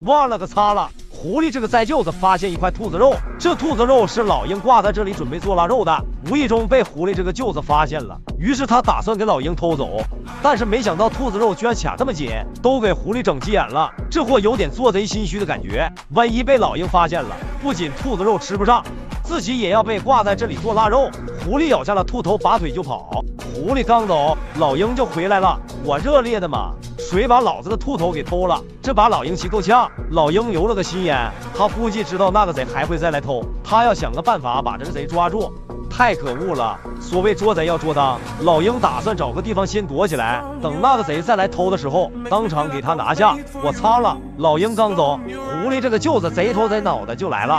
忘了个擦了！狐狸这个栽臼子发现一块兔子肉，这兔子肉是老鹰挂在这里准备做腊肉的，无意中被狐狸这个臼子发现了，于是他打算给老鹰偷走，但是没想到兔子肉居然卡这么紧，都给狐狸整急眼了。这货有点做贼心虚的感觉，万一被老鹰发现了，不仅兔子肉吃不上，自己也要被挂在这里做腊肉。狐狸咬下了兔头，拔腿就跑。狐狸刚走，老鹰就回来了。我热烈的嘛，谁把老子的兔头给偷了？这把老鹰气够呛。老鹰留了个心眼，他估计知道那个贼还会再来偷，他要想个办法把这个贼抓住。太可恶了！所谓捉贼要捉当，老鹰打算找个地方先躲起来，等那个贼再来偷的时候，当场给他拿下。我擦了！老鹰刚走，狐狸这个臼子贼头贼脑的就来了。